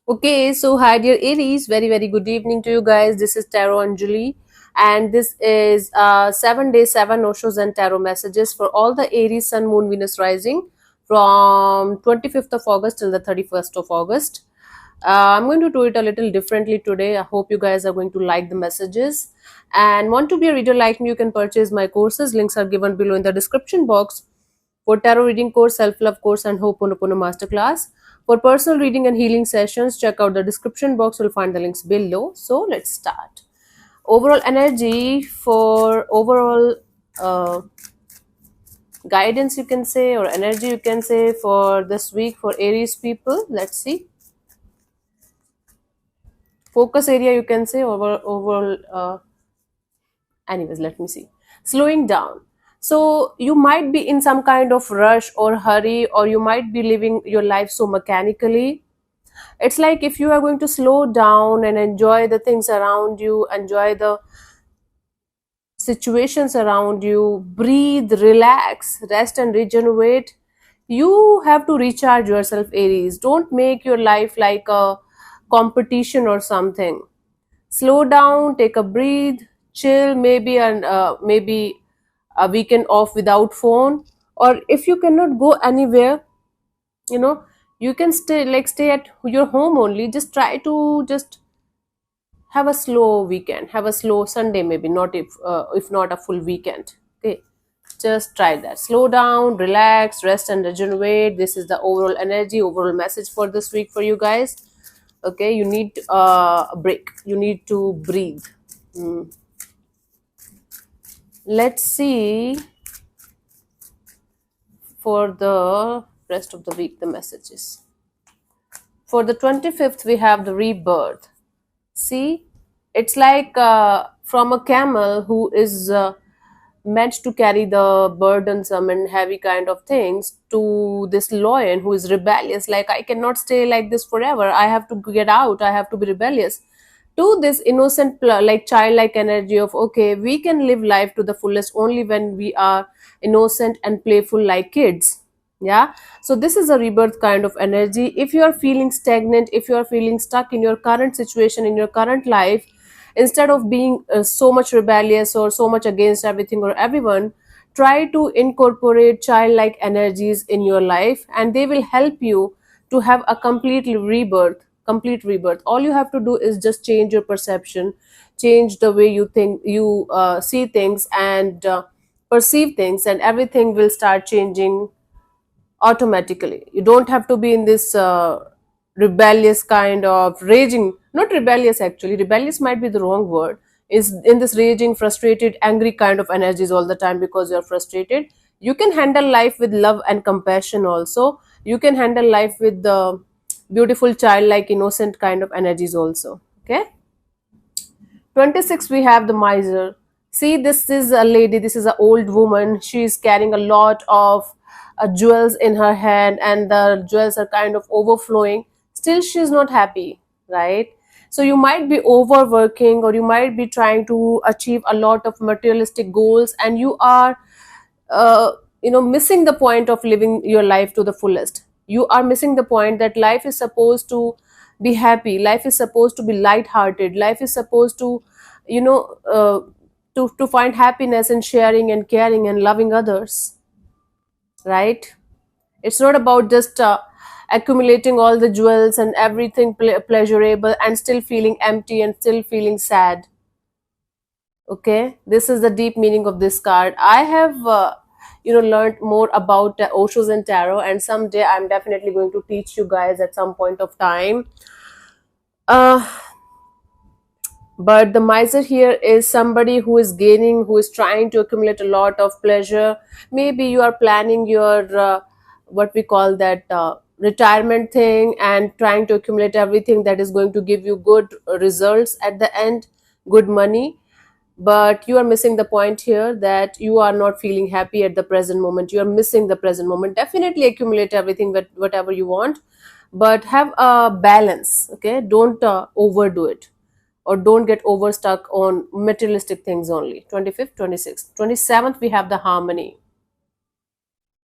Okay, so hi dear Aries, very good evening to you guys. This is Tarot Anjali, and this is 7 days, 7 Oshos and tarot messages for all the Aries Sun, Moon, Venus rising from 25th of August till the 31st of August. I'm going to do it a little differently today. I hope you guys are going to like the messages. And want to be a reader like me, you can purchase my courses. Links are given below in the description box for tarot reading course, self-love course, and Ho'oponopono masterclass. For personal reading and healing sessions, check out the description box. You'll find the links below. So let's start. Overall energy for overall guidance, you can say, or energy, you can say, for this week for Aries people. Let's see. Focus area, you can say, overall. Anyways, let me see. Slowing down. So you might be in some kind of rush or hurry, or you might be living your life so mechanically. It's like if you are going to slow down and enjoy the things around you, enjoy the situations around you, breathe, relax, rest, and regenerate. You have to recharge yourself, Aries. Don't make your life like a competition or something. Slow down, take a breathe, chill, maybe a weekend off without phone. Or if you cannot go anywhere, you know, you can stay at your home only. Just try to just have a slow weekend, have a slow Sunday, maybe not if not a full weekend. Okay, just try that. Slow down, relax, rest, and regenerate. This is the overall energy, overall message for this week for you guys. Okay, you need a break, you need to breathe. Hmm. Let's see for the rest of the week the messages. For the 25th, we have the rebirth. See, it's like from a camel who is meant to carry the burdensome and heavy kind of things to this lion who is rebellious. Like, I cannot stay like this forever. I have to get out. I have to be rebellious. To this innocent, like childlike energy of, okay, we can live life to the fullest only when we are innocent and playful like kids. Yeah, so this is a rebirth kind of energy. If you are feeling stagnant, if you are feeling stuck in your current situation, in your current life, instead of being so much rebellious or so much against everything or everyone, try to incorporate childlike energies in your life, and they will help you to have a complete rebirth. All you have to do is just change your perception, change the way you think, you see things and perceive things, and everything will start changing automatically. You don't have to be in this rebellious kind of raging, not rebellious, actually rebellious might be the wrong word, is in this raging, frustrated, angry kind of energies all the time because you're frustrated. You can handle life with love and compassion also. You can handle life with the beautiful childlike innocent kind of energies also. Okay, 26, we have the miser. See, this is a lady, this is an old woman. She is carrying a lot of jewels in her hand, and the jewels are kind of overflowing. Still, she is not happy, right? So, you might be overworking, or you might be trying to achieve a lot of materialistic goals, and you are uh, missing the point of living your life to the fullest. You are missing the point that life is supposed to be happy, life is supposed to be light-hearted, life is supposed to you know uh, to find happiness in sharing and caring and loving others, right? It's not about just accumulating all the jewels and everything pleasurable and still feeling empty and still feeling sad. Okay, this is the deep meaning of this card. I have learned more about oshos and tarot, and someday I'm definitely going to teach you guys at some point of time. uh, but the miser here is somebody who is gaining, who is trying to accumulate a lot of pleasure. Maybe you are planning your what we call that retirement thing, and trying to accumulate everything that is going to give you good results at the end, good money. But you are missing the point here that you are not feeling happy at the present moment. You are missing the present moment. Definitely accumulate everything, whatever you want, but have a balance. Okay, don't overdo it, or don't get overstuck on materialistic things only. 25th, 26th, 27th, we have the harmony.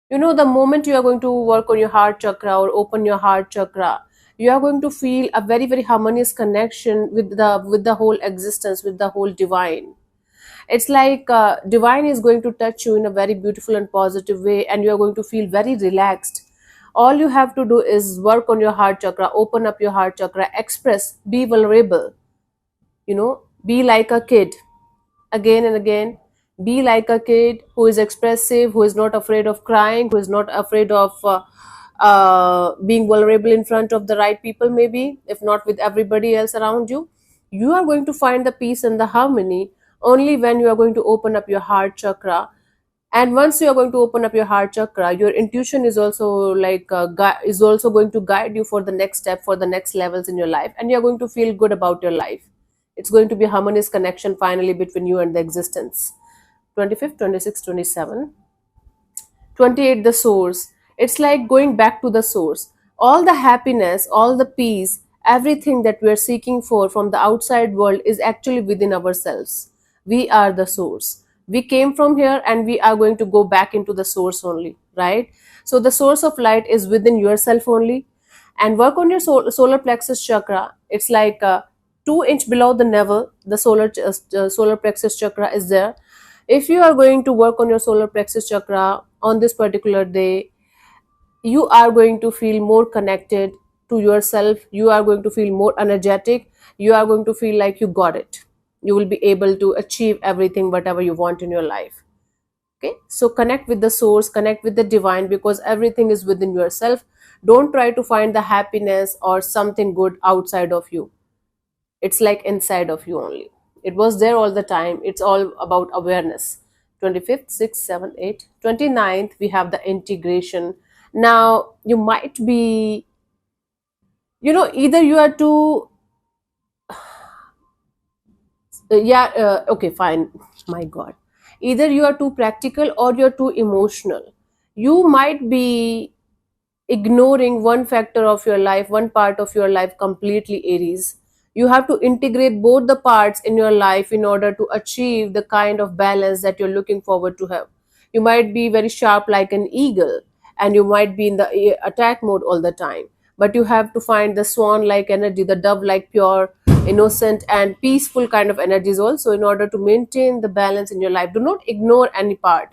The moment you are going to work on your heart chakra or open your heart chakra, you are going to feel a very very harmonious connection with the whole existence, with the whole divine. It's like divine is going to touch you in a very beautiful and positive way, and you are going to feel very relaxed. All you have to do is work on your heart chakra, open up your heart chakra, express, be vulnerable, be like a kid, again and again. Be like a kid who is expressive, who is not afraid of crying, who is not afraid of being vulnerable in front of the right people, maybe, if not with everybody else around you. You are going to find the peace and the harmony only when you are going to open up your heart chakra. And once you are going to open up your heart chakra, your intuition is also like is also going to guide you for the next step, for the next levels in your life, and you are going to feel good about your life. It's going to be a harmonious connection finally between you and the existence. 25th, 26th, 27, 28, the source. It's like going back to the source. All the happiness, all the peace, everything that we are seeking for from the outside world is actually within ourselves. We are the source. We came from here and we are going to go back into the source only, right? So the source of light is within yourself only. And work on your solar plexus chakra. It's like 2 inch below the navel, the solar plexus chakra is there. If you are going to work on your solar plexus chakra on this particular day, you are going to feel more connected to yourself, you are going to feel more energetic, you are going to feel like you got it, you will be able to achieve everything whatever you want in your life. Okay, so connect with the source, connect with the divine, because everything is within yourself. Don't try to find the happiness or something good outside of you. It's like inside of you only. It was there all the time. It's all about awareness. 25th, 6th, 7th, 8th, 29th, we have the integration. Now you might be, either you are too okay, fine. My god, either you are too practical or you're too emotional. You might be ignoring one factor of your life, one part of your life completely, Aries. You have to integrate both the parts in your life in order to achieve the kind of balance that you're looking forward to have. You might be very sharp like an eagle, and you might be in the attack mode all the time. But you have to find the swan like energy, the dove like pure, innocent, and peaceful kind of energies also in order to maintain the balance in your life. Do not ignore any part.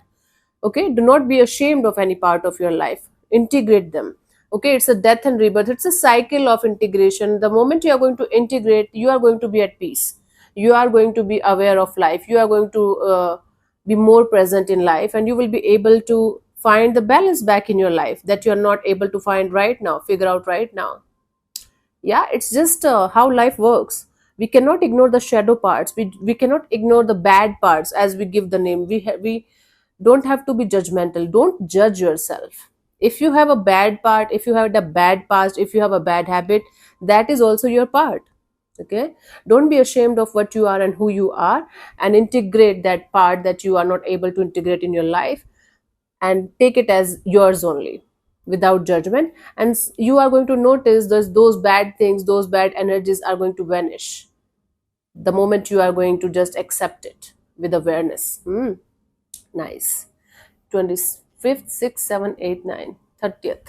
Okay, do not be ashamed of any part of your life, integrate them. Okay, it's a death and rebirth, it's a cycle of integration. The moment you are going to integrate, you are going to be at peace, you are going to be aware of life, you are going to be more present in life, and you will be able to find the balance back in your life that you are not able to find right now, figure out right now. Yeah, it's just how life works. We cannot ignore the shadow parts, we cannot ignore the bad parts, as we give the name. We don't have to be judgmental, don't judge yourself. If you have a bad part, if you have a bad past, if you have a bad habit, that is also your part. Okay, don't be ashamed of what you are and who you are, and integrate that part that you are not able to integrate in your life, and take it as yours only, without judgment. And you are going to notice those bad things, those bad energies are going to vanish the moment you are going to just accept it with awareness. Nice. 25th, 6th, 7th, 8th, 9th, 30th,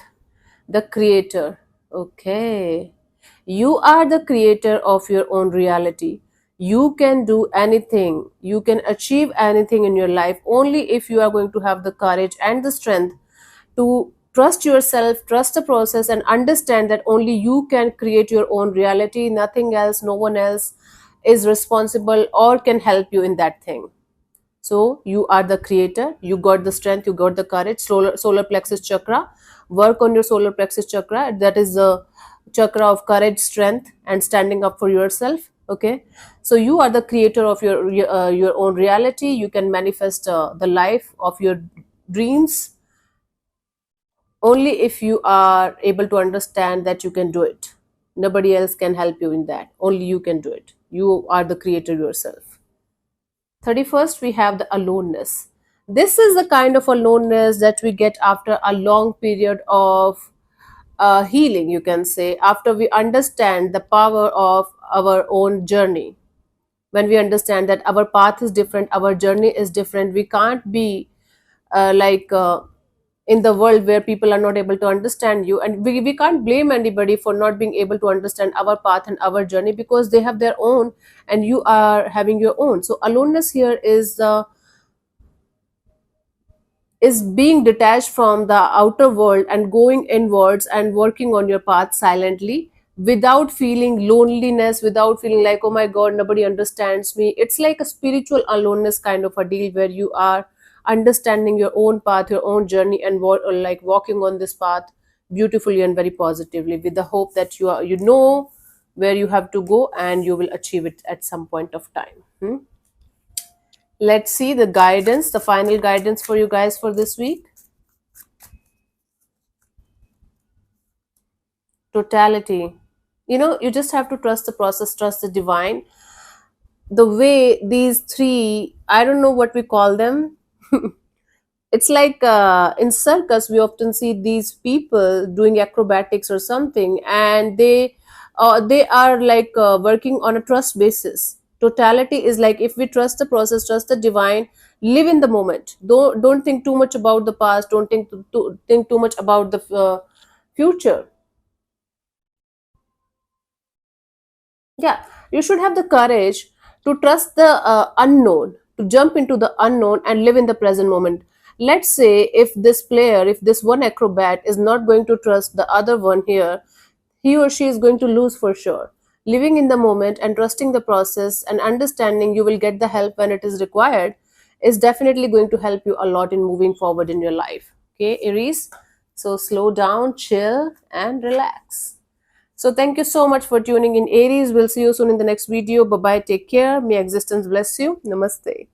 the creator. Okay, you are the creator of your own reality. You can do anything, you can achieve anything in your life only if you are going to have the courage and the strength to trust yourself, trust the process, and understand that only you can create your own reality. Nothing else, no one else is responsible or can help you in that thing. So you are the creator, you got the strength, you got the courage. Solar plexus chakra, work on your solar plexus chakra. That is the chakra of courage, strength, and standing up for yourself. Okay, so you are the creator of your own reality. You can manifest the life of your dreams only if you are able to understand that you can do it. Nobody else can help you in that, only you can do it. You are the creator yourself. 31st, we have the aloneness. This is the kind of aloneness that we get after a long period of healing, you can say, after we understand the power of our own journey. When we understand that our path is different, our journey is different, we can't be like in the world where people are not able to understand you, and we can't blame anybody for not being able to understand our path and our journey, because they have their own and you are having your own. So aloneness here is being detached from the outer world and going inwards and working on your path silently, without feeling loneliness, without feeling like, oh my god, nobody understands me. It's like a spiritual aloneness kind of a deal, where you are understanding your own path, your own journey, and like walking on this path beautifully and very positively, with the hope that you know where you have to go and you will achieve it at some point of time. Let's see the guidance, the final guidance for you guys for this week. Totality. You just have to trust the process, trust the divine. The way these three, I don't know what we call them. It's like in circus, we often see these people doing acrobatics or something, and they are like working on a trust basis. Totality is like, if we trust the process, trust the divine, live in the moment. Don't think too much about the past. Don't think too much about the future. Yeah, you should have the courage to trust the unknown, to jump into the unknown and live in the present moment. Let's say if this player, if this one acrobat is not going to trust the other one here, he or she is going to lose for sure. Living in the moment and trusting the process and understanding you will get the help when it is required is definitely going to help you a lot in moving forward in your life. Okay, Aries? So slow down, chill, and relax. So thank you so much for tuning in, Aries. We'll see you soon in the next video. Bye bye. Take care. May existence bless you. Namaste.